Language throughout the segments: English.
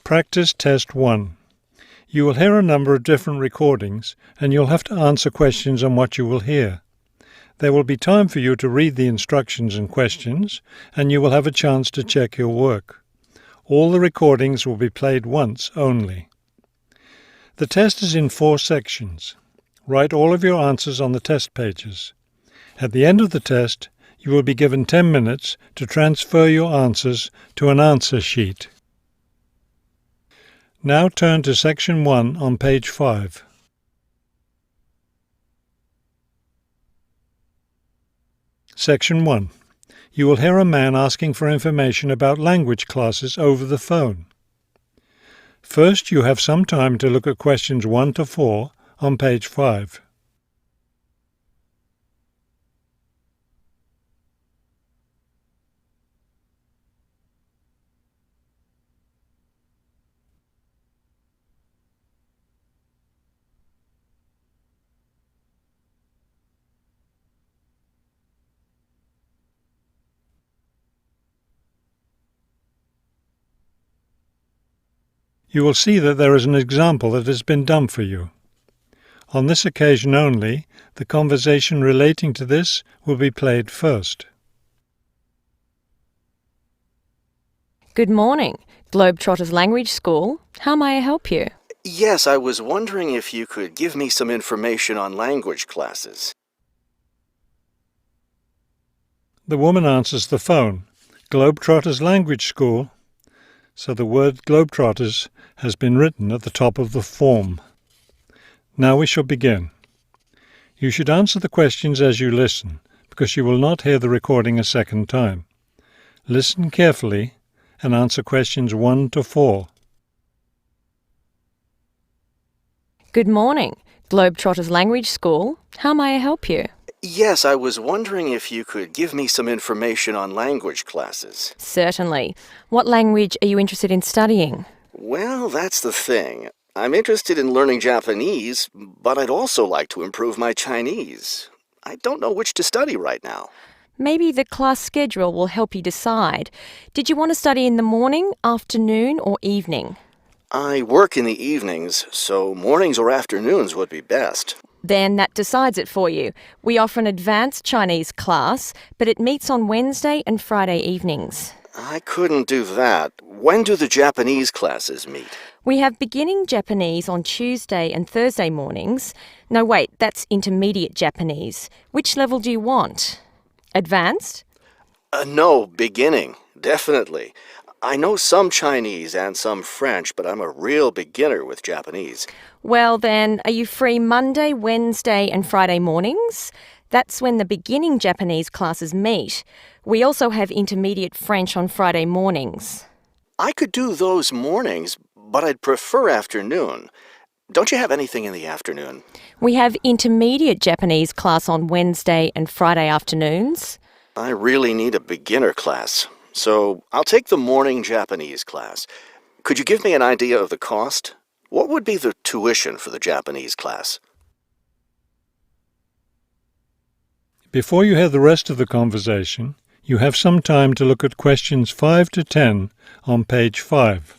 Practice Test 1. You will hear a number of different recordings, and you'll have to answer questions on what you will hear. There will be time for you to read the instructions and questions, and you will have a chance to check your work. All the recordings will be played once only. The test is in 4 sections. Write all of your answers on the test pages. At the end of the test, you will be given 10 minutes to transfer your answers to an answer sheet. Now turn to Section 1 on page 5. Section 1. You will hear a man asking for information about language classes over the phone. First, you have some time to look at questions 1 to 4 on page 5. You will see that there is an example that has been done for you. On this occasion only, the conversation relating to this will be played first. Good morning, Globetrotters Language School. How may I help you? Yes, I was wondering if you could give me some information on language classes. The woman answers the phone. Globetrotters Language School. So the word Globetrotters has been written at the top of the form. Now we shall begin. You should answer the questions as you listen, because you will not hear the recording a second time. Listen carefully and answer questions 1 to 4. Good morning, Globetrotters Language School. How may I help you? Yes, I was wondering if you could give me some information on language classes. Certainly. What language are you interested in studying? Well, that's the thing. I'm interested in learning Japanese, but I'd also like to improve my Chinese. I don't know which to study right now. Maybe the class schedule will help you decide. Did you want to study in the morning, afternoon, or evening? I work in the evenings, so mornings or afternoons would be best. Then that decides it for you. We offer an advanced Chinese class, but it meets on Wednesday and Friday evenings. I couldn't do that. When do the Japanese classes meet? We have beginning Japanese on Tuesday and Thursday mornings. No, wait, that's intermediate Japanese. Which level do you want? Advanced? No, beginning, definitely. I know some Chinese and some French, but I'm a real beginner with Japanese. Well then, are you free Monday, Wednesday and Friday mornings? That's when the beginning Japanese classes meet. We also have intermediate French on Friday mornings. I could do those mornings, but I'd prefer afternoon. Don't you have anything in the afternoon? We have intermediate Japanese class on Wednesday and Friday afternoons. I really need a beginner class, so I'll take the morning Japanese class. Could you give me an idea of the cost? What would be the tuition for the Japanese class? Before you hear the rest of the conversation, you have some time to look at questions 5 to 10 on page 5.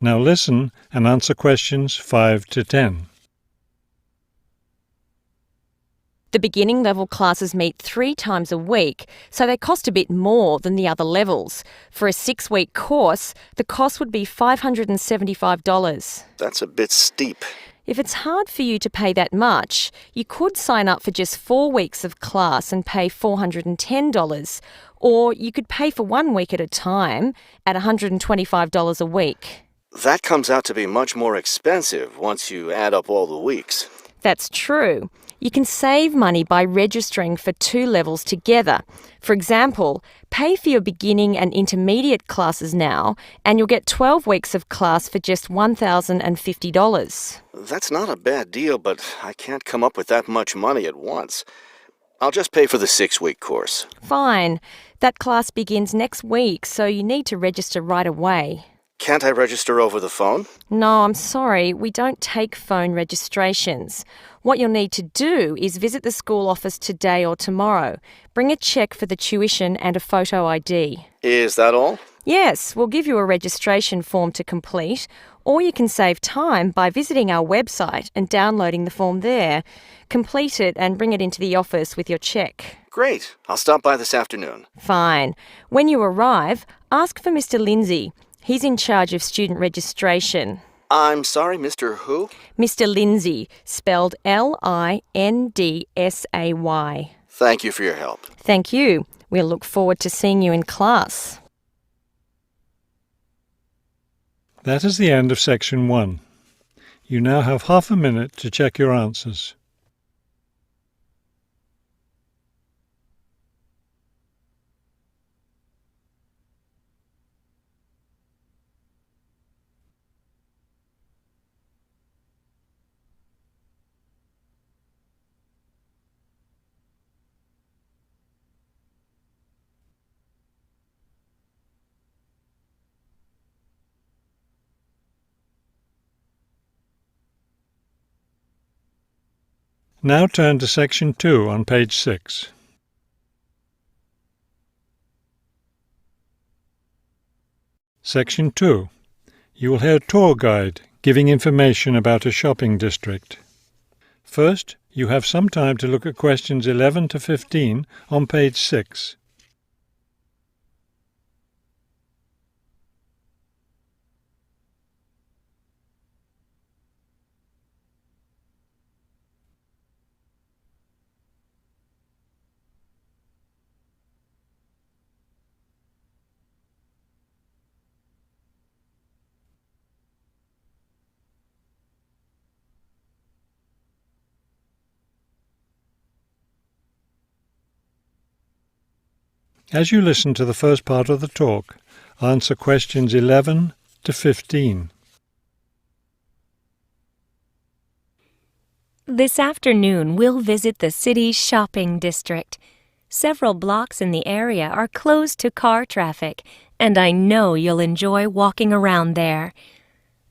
Now listen and answer questions 5 to 10. The beginning level classes meet 3 times a week, so they cost a bit more than the other levels. For a 6-week course, the cost would be $575. That's a bit steep. If it's hard for you to pay that much, you could sign up for just 4 weeks of class and pay $410, or you could pay for 1 week at a time at $125 a week. That comes out to be much more expensive once you add up all the weeks. That's true. You can save money by registering for 2 levels together. For example, pay for your beginning and intermediate classes now, and you'll get 12 weeks of class for just $1,050. That's not a bad deal, but I can't come up with that much money at once. I'll just pay for the 6-week course. Fine. That class begins next week, so you need to register right away. Can't I register over the phone? No, I'm sorry, we don't take phone registrations. What you'll need to do is visit the school office today or tomorrow. Bring a cheque for the tuition and a photo ID. Is that all? Yes, we'll give you a registration form to complete, or you can save time by visiting our website and downloading the form there. Complete it and bring it into the office with your cheque. Great. I'll stop by this afternoon. Fine. When you arrive, ask for Mr. Lindsay. He's in charge of student registration. I'm sorry, Mr. Who? Mr. Lindsay, spelled Lindsay. Thank you for your help. Thank you. We'll look forward to seeing you in class. That is the end of Section 1. You now have half a minute to check your answers. Now turn to Section 2 on page 6. Section 2. You will hear a tour guide giving information about a shopping district. First, you have some time to look at questions 11 to 15 on page 6. As you listen to the first part of the talk, answer questions 11 to 15. This afternoon, we'll visit the city's shopping district. Several blocks in the area are closed to car traffic, and I know you'll enjoy walking around there.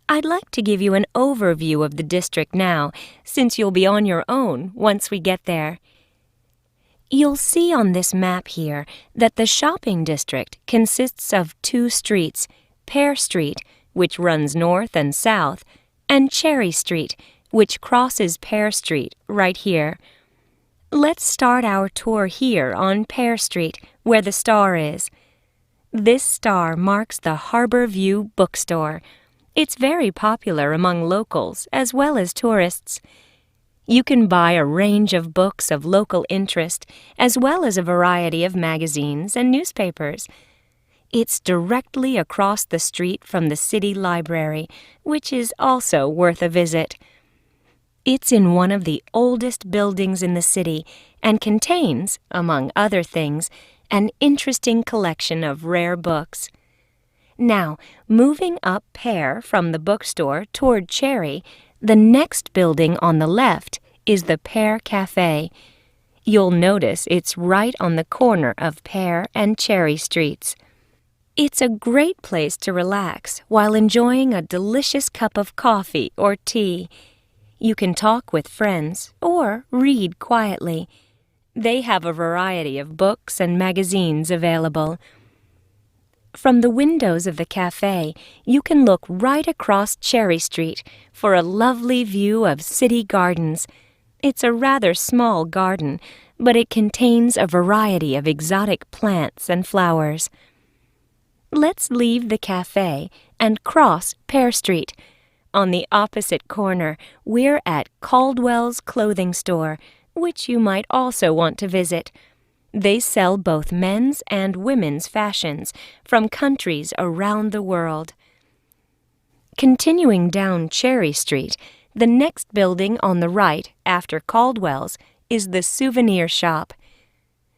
I'd like to give you an overview of the district now, since you'll be on your own once we get there. You'll see on this map here that the shopping district consists of 2 streets, Pear Street, which runs north and south, and Cherry Street, which crosses Pear Street right here. Let's start our tour here on Pear Street, where the star is. This star marks the Harbor View Bookstore. It's very popular among locals as well as tourists. You can buy a range of books of local interest, as well as a variety of magazines and newspapers. It's directly across the street from the city library, which is also worth a visit. It's in one of the oldest buildings in the city and contains, among other things, an interesting collection of rare books. Now, moving up Pear from the bookstore toward Cherry, the next building on the left is the Pear Cafe. You'll notice it's right on the corner of Pear and Cherry Streets. It's a great place to relax while enjoying a delicious cup of coffee or tea. You can talk with friends or read quietly. They have a variety of books and magazines available. From the windows of the cafe, you can look right across Cherry Street for a lovely view of city gardens. It's a rather small garden, but it contains a variety of exotic plants and flowers. Let's leave the cafe and cross Pear Street. On the opposite corner, we're at Caldwell's Clothing Store, which you might also want to visit. They sell both men's and women's fashions from countries around the world. Continuing down Cherry Street, The next building on the right, after Caldwell's, is the souvenir shop.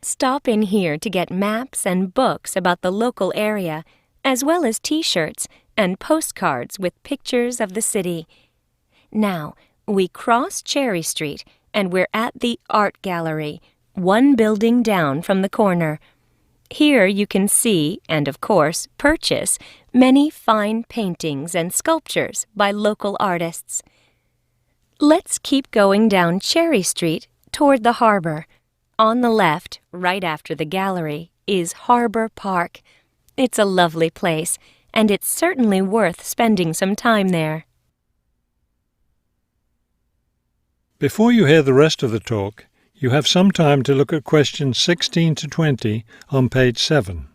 Stop in here to get maps and books about the local area, as well as T-shirts and postcards with pictures of the city. Now, we cross Cherry Street and we're at the Art Gallery, one building down from the corner. Here you can see and, of course, purchase many fine paintings and sculptures by local artists. Let's keep going down Cherry Street toward the harbor. On the left, right after the gallery, is Harbor Park. It's a lovely place, and it's certainly worth spending some time there. Before you hear the rest of the talk, you have some time to look at questions 16 to 20 on page 7.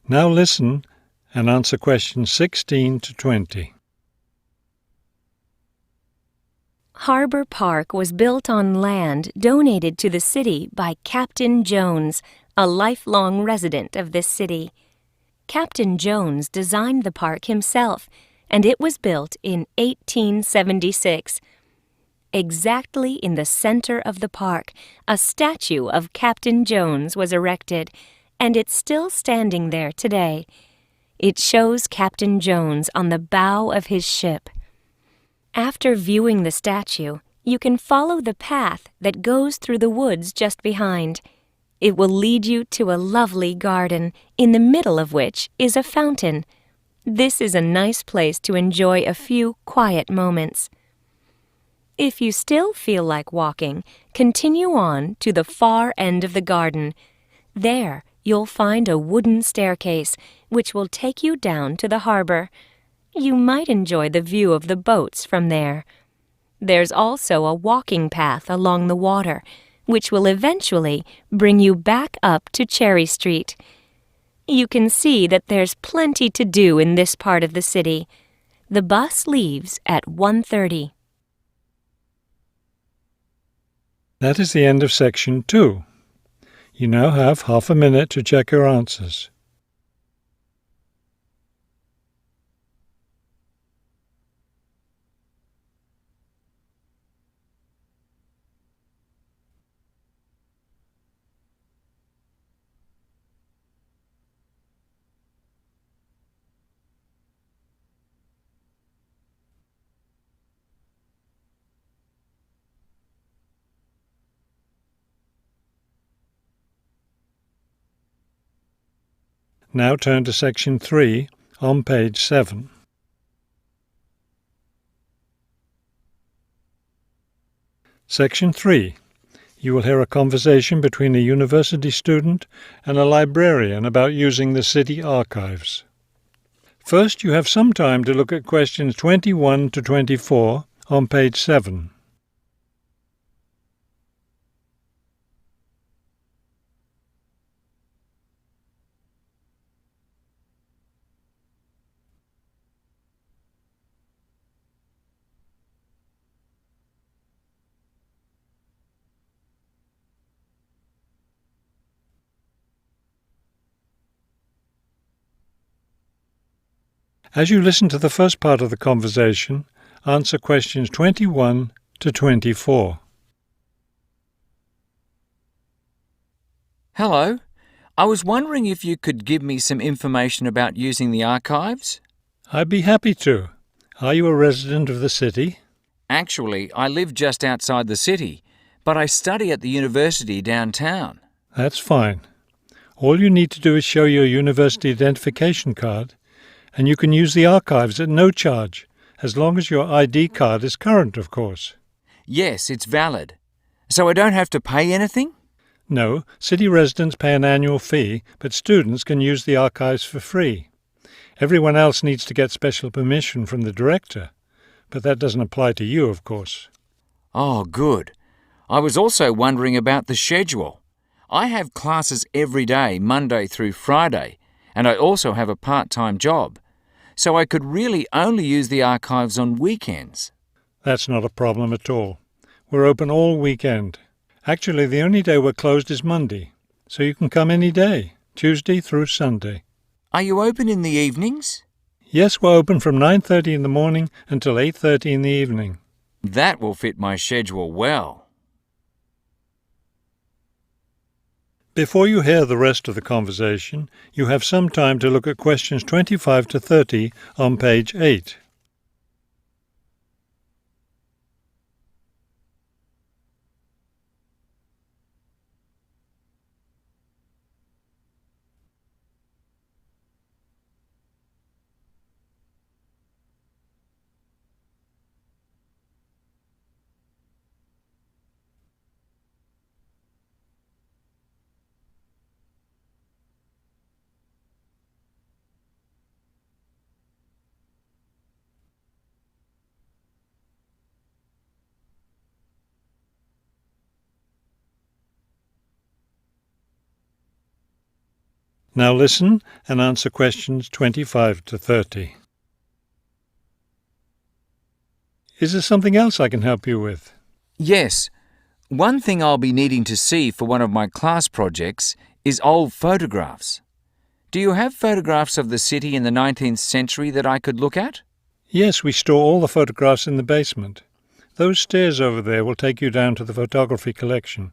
Now listen and answer questions 16 to 20. Harbor Park was built on land donated to the city by Captain Jones, a lifelong resident of this city. Captain Jones designed the park himself, and it was built in 1876. Exactly in the center of the park, a statue of Captain Jones was erected, and it's still standing there today. It shows Captain Jones on the bow of his ship. After viewing the statue, you can follow the path that goes through the woods just behind. It will lead you to a lovely garden, in the middle of which is a fountain. This is a nice place to enjoy a few quiet moments. If you still feel like walking, continue on to the far end of the garden. There, you'll find a wooden staircase, which will take you down to the harbor. You might enjoy the view of the boats from there. There's also a walking path along the water, which will eventually bring you back up to Cherry Street. You can see that there's plenty to do in this part of the city. The bus leaves at 1:30. That is the end of section 2. You now have half a minute to check your answers. Now turn to section 3 on page 7. Section 3. You will hear a conversation between a university student and a librarian about using the city archives. First, you have some time to look at questions 21 to 24 on page 7. As you listen to the first part of the conversation, answer questions 21 to 24. Hello. I was wondering if you could give me some information about using the archives? I'd be happy to. Are you a resident of the city? Actually, I live just outside the city, but I study at the university downtown. That's fine. All you need to do is show your university identification card, and you can use the archives at no charge, as long as your ID card is current, of course. Yes, it's valid. So I don't have to pay anything? No, city residents pay an annual fee, but students can use the archives for free. Everyone else needs to get special permission from the director. but that doesn't apply to you, of course. Oh, good. I was also wondering about the schedule. I have classes every day, Monday through Friday, and I also have a part-time job, so I could really only use the archives on weekends. That's not a problem at all. We're open all weekend. Actually, the only day we're closed is Monday, so you can come any day, Tuesday through Sunday. Are you open in the evenings? Yes, we're open from 9:30 in the morning until 8:30 in the evening. That will fit my schedule well. Before you hear the rest of the conversation, you have some time to look at questions 25 to 30 on page 8. Now listen and answer questions 25 to 30. Is there something else I can help you with? Yes. One thing I'll be needing to see for one of my class projects is old photographs. Do you have photographs of the city in the 19th century that I could look at? Yes, we store all the photographs in the basement. Those stairs over there will take you down to the photography collection.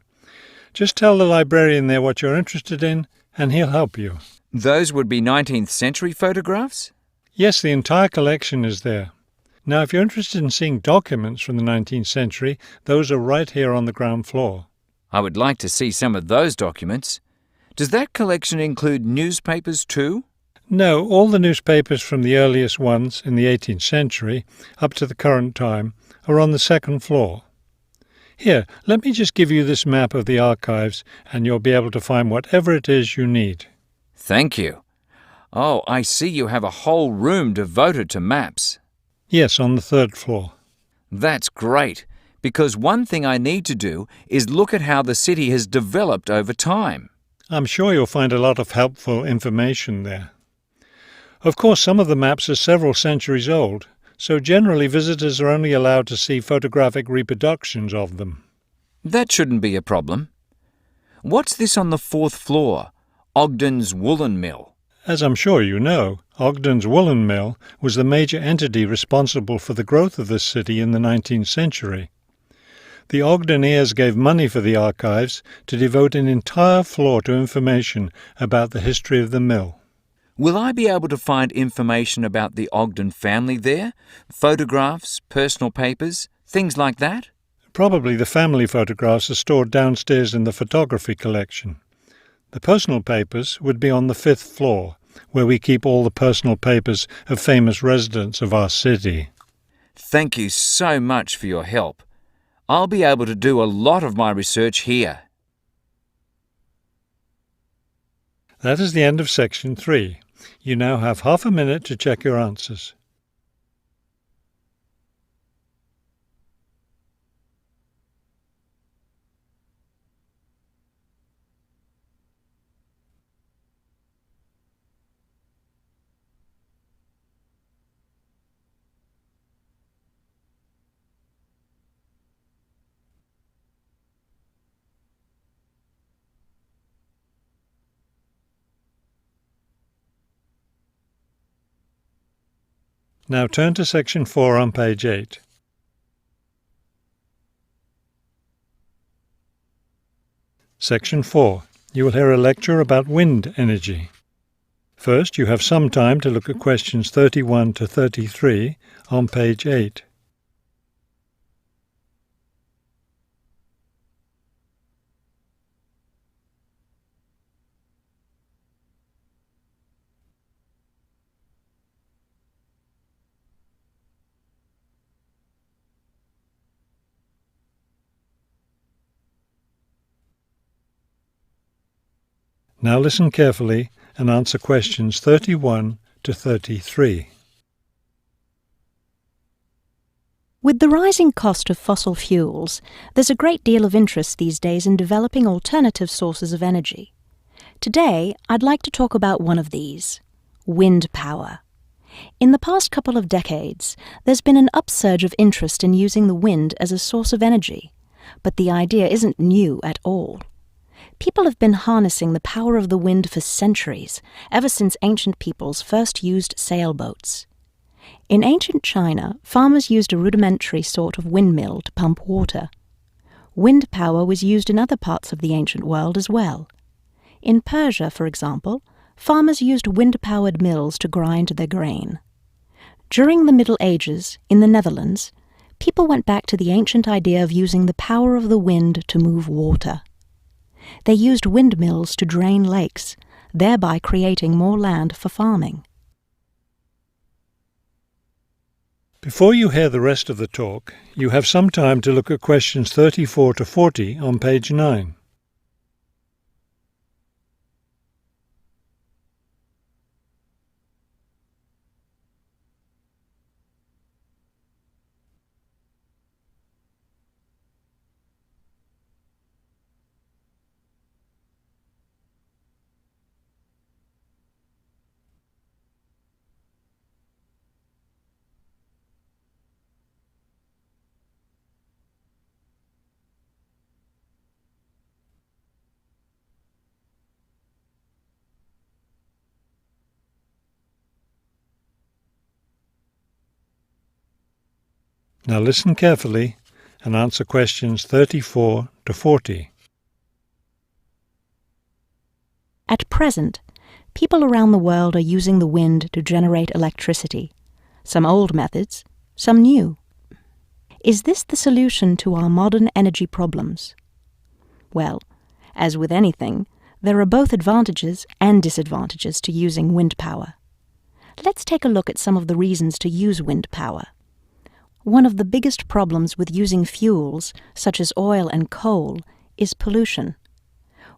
Just tell the librarian there what you're interested in, and he'll help you. Those would be 19th century photographs? Yes, the entire collection is there. Now, if you're interested in seeing documents from the 19th century, those are right here on the ground floor. I would like to see some of those documents. Does that collection include newspapers too? No, all the newspapers from the earliest ones in the 18th century up to the current time are on the second floor. Here, let me just give you this map of the archives and you'll be able to find whatever it is you need. Thank you. Oh, I see you have a whole room devoted to maps. Yes, on the third floor. That's great, because one thing I need to do is look at how the city has developed over time. I'm sure you'll find a lot of helpful information there. Of course, some of the maps are several centuries old, so generally visitors are only allowed to see photographic reproductions of them. That shouldn't be a problem. What's this on the fourth floor? Ogden's Woolen Mill. As I'm sure you know, Ogden's Woolen Mill was the major entity responsible for the growth of this city in the 19th century. The Ogdeniers gave money for the archives to devote an entire floor to information about the history of the mill. Will I be able to find information about the Ogden family there? Photographs, personal papers, things like that? Probably the family photographs are stored downstairs in the photography collection. The personal papers would be on the fifth floor, where we keep all the personal papers of famous residents of our city. Thank you so much for your help. I'll be able to do a lot of my research here. That is the end of section 3. You now have half a minute to check your answers. Now turn to section 4 on page 8. Section 4. You will hear a lecture about wind energy. First, you have some time to look at questions 31 to 33 on page 8. Now listen carefully and answer questions 31 to 33. With the rising cost of fossil fuels, there's a great deal of interest these days in developing alternative sources of energy. Today, I'd like to talk about one of these: wind power. In the past couple of decades, there's been an upsurge of interest in using the wind as a source of energy, but the idea isn't new at all. People have been harnessing the power of the wind for centuries, ever since ancient peoples first used sailboats. In ancient China, farmers used a rudimentary sort of windmill to pump water. Wind power was used in other parts of the ancient world as well. In Persia, for example, farmers used wind-powered mills to grind their grain. During the Middle Ages, in the Netherlands, people went back to the ancient idea of using the power of the wind to move water. They used windmills to drain lakes, thereby creating more land for farming. Before you hear the rest of the talk, you have some time to look at questions 34 to 40 on page 9. Now listen carefully and answer questions 34 to 40. At present, people around the world are using the wind to generate electricity, some old methods, some new. Is this the solution to our modern energy problems? Well, as with anything, there are both advantages and disadvantages to using wind power. Let's take a look at some of the reasons to use wind power. One of the biggest problems with using fuels, such as oil and coal, is pollution.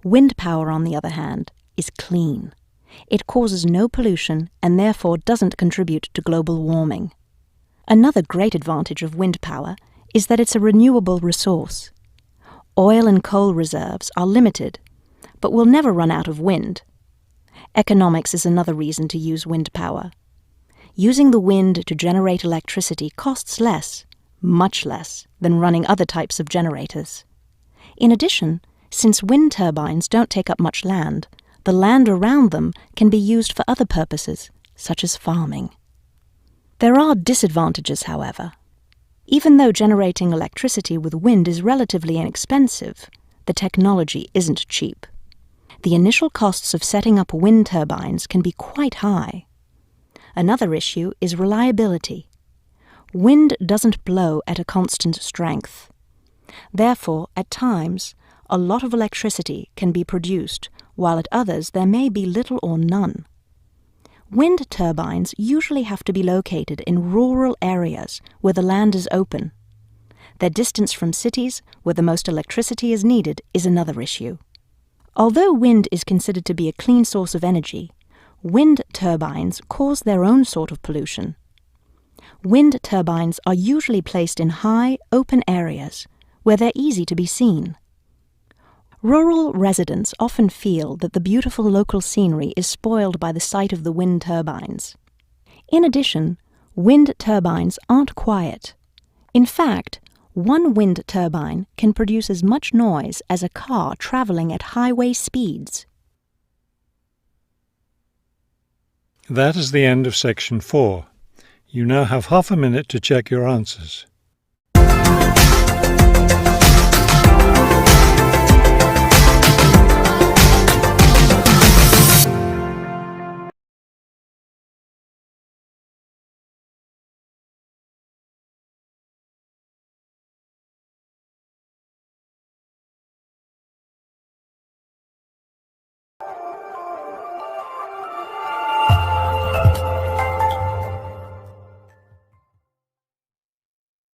Wind power, on the other hand, is clean. It causes no pollution and therefore doesn't contribute to global warming. Another great advantage of wind power is that it's a renewable resource. Oil and coal reserves are limited, but will never run out of wind. Economics is another reason to use wind power. Using the wind to generate electricity costs less, much less, than running other types of generators. In addition, since wind turbines don't take up much land, the land around them can be used for other purposes, such as farming. There are disadvantages, however. Even though generating electricity with wind is relatively inexpensive, the technology isn't cheap. The initial costs of setting up wind turbines can be quite high. Another issue is reliability. Wind doesn't blow at a constant strength. Therefore, at times, a lot of electricity can be produced, while at others there may be little or none. Wind turbines usually have to be located in rural areas where the land is open. Their distance from cities, where the most electricity is needed, is another issue. Although wind is considered to be a clean source of energy, wind turbines cause their own sort of pollution. Wind turbines are usually placed in high, open areas where they're easy to be seen. Rural residents often feel that the beautiful local scenery is spoiled by the sight of the wind turbines. In addition, wind turbines aren't quiet. In fact, one wind turbine can produce as much noise as a car traveling at highway speeds. That is the end of section 4. You now have half a minute to check your answers.